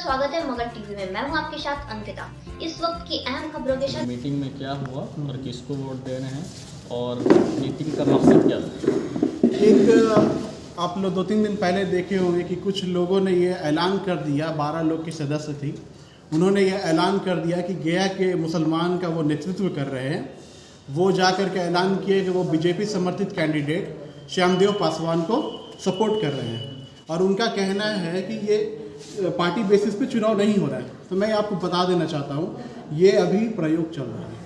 स्वागत है मगध टीवी में। मैं हूं आपके साथ अंकिता। इस वक्त की अहम खबरों के साथ मीटिंग में क्या हुआ और किसको वोट दे रहे हैं और मीटिंग का मकसद क्या था? एक आप लोग 2-3 दिन पहले देखे होंगे कि कुछ लोगों ने ये ऐलान कर दिया, 12 लोग के सदस्य थी, उन्होंने ये ऐलान कर दिया कि गया के मुसलमान का वो नेतृत्व कर रहे हैं। वो जा कर के ऐलान किए कि वो बीजेपी समर्थित कैंडिडेट श्यामदेव पासवान को सपोर्ट कर रहे हैं और उनका कहना है कि ये पार्टी बेसिस पे चुनाव नहीं हो रहा है। तो मैं आपको बता देना चाहता हूँ, ये अभी प्रयोग चल रहा है।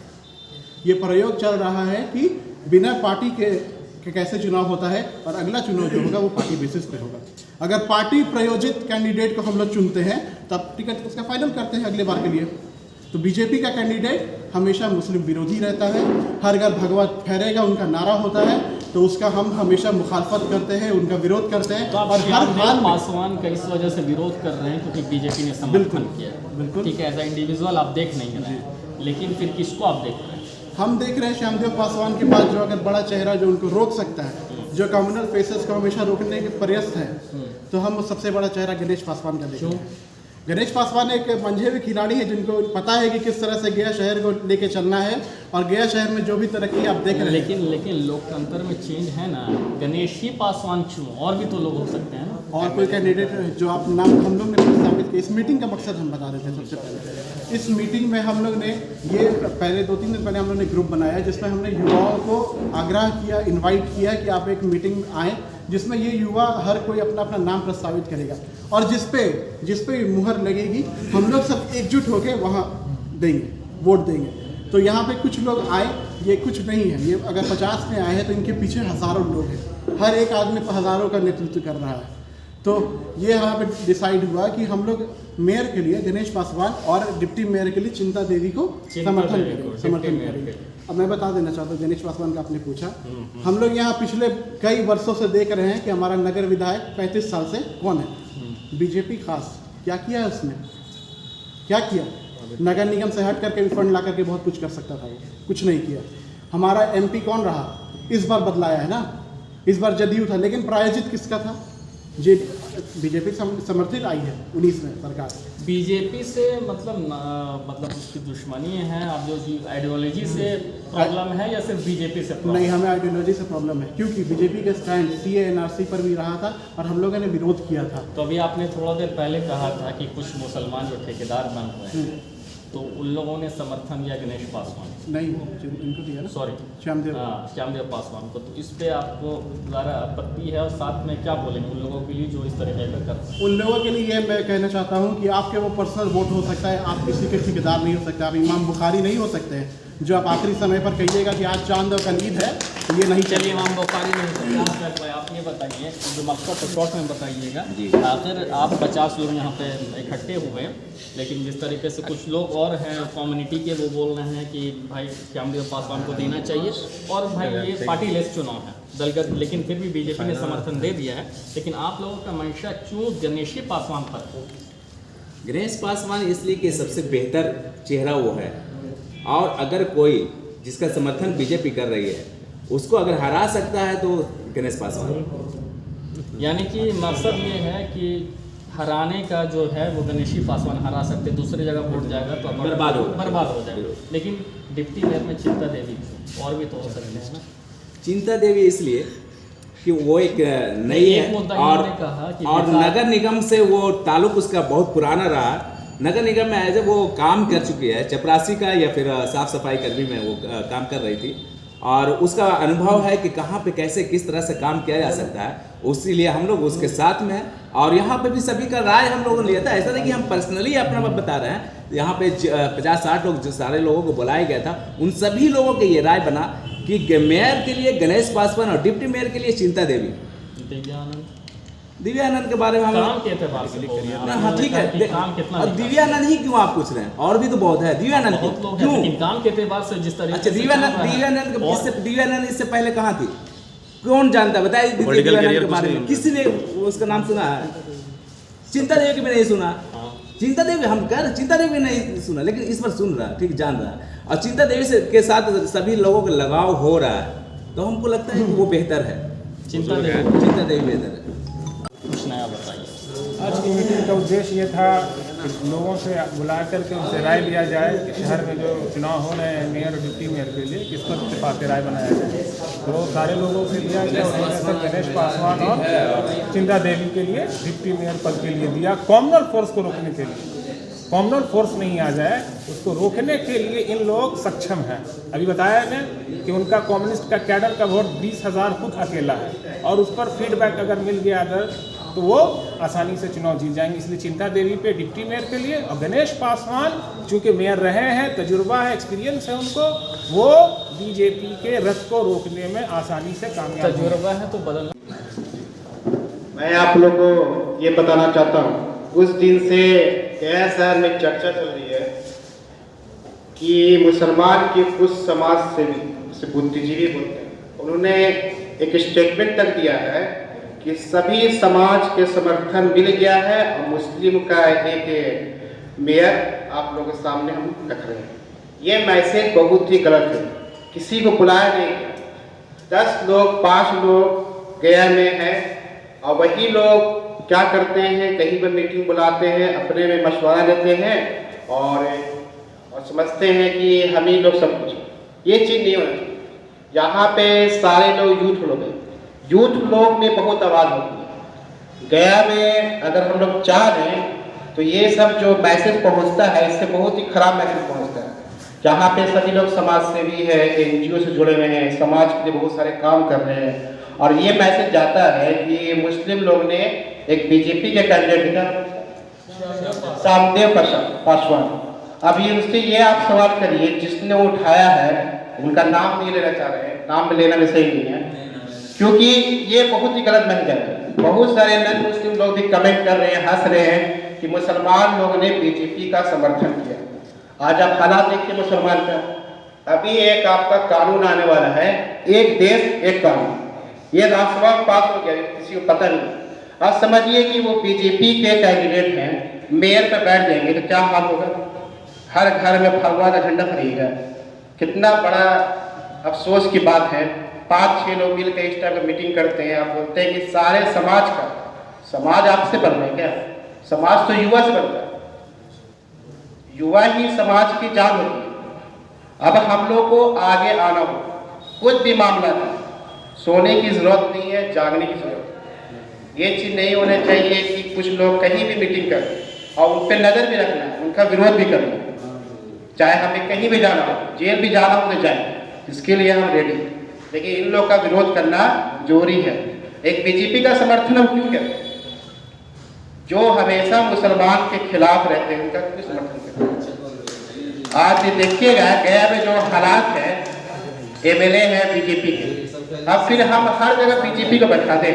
ये प्रयोग चल रहा है कि बिना पार्टी के कैसे चुनाव होता है और अगला चुनाव जो होगा वो पार्टी बेसिस पे होगा। अगर पार्टी प्रायोजित कैंडिडेट को हम लोग चुनते हैं तब टिकट उसका फाइनल करते हैं अगले बार के लिए। तो बीजेपी का कैंडिडेट हमेशा मुस्लिम विरोधी रहता है, हर घर भगवा फहरेगा उनका नारा होता है, तो उसका हम हमेशा मुखालफत करते हैं, उनका विरोध करते हैं। तो आप श्यामदेव पासवान का इस वजह से विरोध कर रहे हैं क्योंकि बीजेपी ने समर्थन किया। बिल्कुल ठीक है, एज ए इंडिविजुअल आप देख नहीं रहे हैं, लेकिन फिर किसको आप देख रहे हैं? हम देख रहे हैं श्यामदेव पासवान के पास जो अगर बड़ा चेहरा जो उनको रोक सकता है, जो कम्युनल फेसेस को हमेशा रोकने के प्रयास है, तो हम सबसे बड़ा चेहरा गणेश पासवान का देख रहे हैं। गणेश पासवान एक मंझे हुए खिलाड़ी है जिनको पता है कि किस तरह से गया शहर को लेके चलना है और गया शहर में जो भी तरक्की आप देख रहे हैं। लेकिन लोकतंत्र में चेंज है ना, गणेश ही पासवान क्यों, और भी तो लोग हो सकते हैं ना। और कोई कैंडिडेट जो आप नाम हम लोग ने प्रस्तावित किया, इस मीटिंग का मकसद हम बता देते हैं। सबसे पहले इस मीटिंग में हम लोग ने ये पहले 2-3 दिन पहले हम लोग ने ग्रुप बनाया जिसमें हमने युवाओं को आग्रह किया, इन्वाइट किया कि आप एक मीटिंग आएँ जिसमें ये युवा हर कोई अपना अपना नाम प्रस्तावित करेगा और जिस पे मुहर लगेगी हम लोग सब एकजुट होकर वहाँ देंगे, वोट देंगे। तो यहाँ पे कुछ लोग आए, ये कुछ नहीं है, ये अगर 50 में आए हैं तो इनके पीछे हज़ारों लोग हैं, हर एक आदमी हज़ारों का नेतृत्व कर रहा है। तो ये यहाँ पे डिसाइड हुआ कि हम लोग मेयर के लिए गणेश पासवान और डिप्टी मेयर के लिए चिंता देवी को समर्थन करेंगे। अब मैं बता देना चाहता हूँ, गणेश पासवान का आपने पूछा, हम लोग यहाँ पिछले कई वर्षों से देख रहे हैं कि हमारा नगर विधायक 35 साल से कौन है, बीजेपी खास। क्या किया है उसने, क्या किया? नगर निगम से हट करके भी फंड ला करके बहुत कुछ कर सकता था, वो कुछ नहीं किया। हमारा एमपी कौन रहा, इस बार बदलाया है ना, इस बार जदयू था, लेकिन प्रायोजित किसका था? जी बीजेपी समर्थित आई है 19 में सरकार। बीजेपी से मतलब उसकी दुश्मनी है, आप जो आइडियोलॉजी से प्रॉब्लम है या सिर्फ बीजेपी से प्रॉब्लम? नहीं, हमें आइडियोलॉजी से प्रॉब्लम है क्योंकि बीजेपी का स्टैंड CA NRC पर भी रहा था और हम लोगों ने विरोध किया था। तो अभी आपने थोड़ा देर पहले कहा था कि कुछ मुसलमान जो ठेकेदार बन रहे हैं, तो उन लोगों ने समर्थन दिया गणेश पासवान, नहीं इनको दिया ना, सॉरी श्यामदेव पासवान को। तो इस पे आपको ज़्यादा आपत्ति है और साथ में क्या बोलेंगे उन लोगों के लिए जो इस तरह का कर रहे हैं? उन लोगों के लिए ये मैं कहना चाहता हूँ कि आपके वो पर्सनल वोट हो सकता है, आप किसी के ठेकेदार नहीं हो सकते, आप इमाम बुखारी नहीं हो सकते हैं जो आप आखिरी समय पर कहिएगा कि आज चांद और कल ईद है, तो ये नहीं चलिए इमाम बुखारी नहीं सकते। आप ये बताइए, जो मकसद तो शॉर्ट में बताइएगा। आखिर आप 50 लोग यहाँ पे इकट्ठे हुए हैं, लेकिन जिस तरीके से कुछ लोग और हैं कम्युनिटी के, वो बोल रहे हैं कि भाई श्यामदेव पासवान को देना चाहिए और भाई ये पार्टी लेस चुनाव है दलगत, लेकिन फिर भी बीजेपी ने समर्थन दे दिया है। लेकिन आप लोगों का मंशा क्यों गणेश पासवान पर? गणेश पासवान इसलिए कि सबसे बेहतर चेहरा वो है और अगर कोई जिसका समर्थन बीजेपी कर रही है उसको अगर हरा सकता है तो गणेश पासवान। यानी कि मकसद ये है कि हराने का जो है वो गणेश पासवान हरा सकते, दूसरी जगह वोट जाएगा तो बर्बाद हो जाएगा। लेकिन डिप्टी मेयर में चिंता देवी और भी तो हो सकते हैं ना। चिंता देवी इसलिए कि वो एक नई है और नगर निगम से वो ताल्लुक उसका बहुत पुराना रहा। नगर निगम में एज वो काम कर चुकी है, चपरासी का या फिर साफ सफाई कर्मी में वो काम कर रही थी और उसका अनुभव है कि कहाँ पे कैसे किस तरह से काम किया जा सकता है, इसीलिए हम लोग उसके साथ में हैं। और यहाँ पे भी सभी का राय हम लोगों ने लिया था, ऐसा नहीं कि हम पर्सनली अपना बात बता रहे हैं। यहाँ पे 50-60 लोग जो सारे लोगों को बुलाया गया था, उन सभी लोगों के ये राय बना कि मेयर के लिए गणेश पासवान और डिप्टी मेयर के लिए चिंता देवी। दिव्यानंद के बारे में हम काम के एतबार से हाँ ठीक है, और दिव्यानंद ही क्यों आप पूछ रहे हैं, और भी तो बहुत है। दिव्यानंद क्यों काम के एतबार से जिस तरीके अच्छा दिव्यानंद इससे पहले कहाँ थी, कौन जानता है बताइए दिव्यानंद के बारे में? किसी ने उसका नाम सुना है? चिंता देवी भी नहीं सुना, चिंता देवी हम कर चिंता देवी नहीं सुना, लेकिन इस पर सुन रहा है, ठीक जान रहा है और चिंता देवी से के साथ सभी लोगों का लगाव हो रहा है, तो हमको लगता है कि वो बेहतर है। चिंता देवी बेहतर है। कुछ नया बताइए। आज की मीटिंग का उद्देश्य ये था लोगों से बुला करके उनसे राय लिया जाए कि शहर में जो चुनाव हो रहे हैं मेयर और डिप्टी मेयर के लिए किस पर इत्तेफाक राय बनाया जाए। तो सारे लोगों से लिया गया, उन्होंने सर गणेश पासवान और चिंता देवी के लिए डिप्टी मेयर पद के लिए दिया, कॉमनल फोर्स को रोकने के लिए। कॉमनल फोर्स नहीं आ जाए उसको रोकने के लिए इन लोग सक्षम हैं। अभी बताया ने कि उनका कम्युनिस्ट का कैडर का वोट 20,000 खुद अकेला है और उस पर फीडबैक अगर मिल गया अदर तो वो आसानी से चुनाव जीत जाएंगे। इसलिए चिंता देवी पे डिप्टी मेयर के लिए और गणेश पासवान चूँकि मेयर रहे हैं, तजुर्बा है, एक्सपीरियंस है उनको, वो बीजेपी के रथ को रोकने में आसानी से कामयाब तजुर्बा है तो बदल। मैं आप लोगों को ये बताना चाहता हूँ, उस दिन से गया शहर में चर्चा चल रही है कि मुसलमान के कुछ समाज से भी बुद्धिजीवी बोलते हैं, उन्होंने एक स्टेटमेंट तक दिया है कि सभी समाज के समर्थन मिल गया है और मुस्लिम का एक मेयर आप लोगों के सामने हम रख रहे हैं। ये मैसेज बहुत ही गलत है, किसी को बुलाया नहीं गया। 10 लोग 5 लोग गया में हैं और वही लोग क्या करते हैं, कहीं पर मीटिंग बुलाते हैं, अपने में मशवरा लेते हैं और समझते हैं कि हम ही लोग सब कुछ। ये चीज़ नहीं होना चाहिए। यहाँ पे सारे लोग यूथ लोग हैं, यूथ लोग में बहुत आवाज़ होती है। गया में अगर हम लोग चाह दें तो ये सब जो मैसेज पहुँचता है इससे बहुत ही खराब मैसेज पहुँचता है। जहाँ पे सभी लोग समाज सेवी है, NGO से जुड़े हुए हैं, समाज के लिए बहुत सारे काम कर रहे हैं और ये मैसेज जाता है कि मुस्लिम लोग ने एक बीजेपी के कैंडिडेट का सामदेव पासवान, अभी उससे ये आप सवाल करिए जिसने उठाया है, उनका नाम नहीं लेना चाह रहे हैं, नाम लेना भी सही नहीं है क्योंकि ये बहुत ही गलत मैसेज है। बहुत सारे नॉन मुस्लिम लोग भी कमेंट कर रहे हैं, हंस रहे हैं कि मुसलमान लोग ने बीजेपी का समर्थन किया। आज आप हालात देखिए मुसलमान का, अभी एक आपका कानून आने वाला है, एक देश एक कानून, ये राज्यसभा पास हो गया, किसी को पता नहीं। अब समझिए कि वो बीजेपी के कैंडिडेट हैं, मेयर पे बैठ जाएंगे तो क्या हाल होगा। हर घर में भगवा का झंडा फहरेगा। कितना बड़ा अफसोस की बात है। 5-6 लोग मिल के इस टाइप की मीटिंग करते हैं, आप बोलते हैं कि सारे समाज का, समाज आपसे बन रहा है क्या? समाज तो युवा से बनता है, युवा ही समाज की जान होती है। अब हम लोग को आगे आना हो, कुछ भी मामला था, सोने की जरूरत नहीं है, जागने की जरूरत है। ये चीज़ नहीं होना चाहिए कि कुछ लोग कहीं भी मीटिंग करें और उन पर नज़र भी रखना है, उनका विरोध भी करना है। चाहे हमें कहीं भी जाना हो, जेल भी जाना हो तो जाए, इसके लिए हम रेडी, लेकिन इन लोग का विरोध करना जरूरी है। एक बीजेपी का समर्थन हम क्यों करें? जो हमेशा मुसलमान के खिलाफ रहते हैं उनका क्यों समर्थन करें? आज ये देखिएगा गया में जो हालात है, MLA है बीजेपी के, अब फिर हम हर जगह बीजेपी को बैठा दें,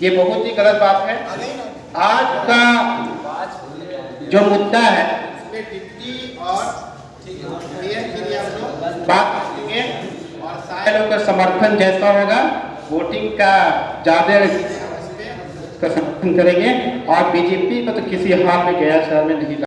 ये बहुत ही गलत बात है। आज का जो मुद्दा है इसमें डिप्टी और मेयर के लिए हम लोग बात करेंगे और सारे लोग का समर्थन जैसा होगा, वोटिंग का ज़्यादा का समर्थन करेंगे और बीजेपी को तो किसी हाल में गया शहर में नहीं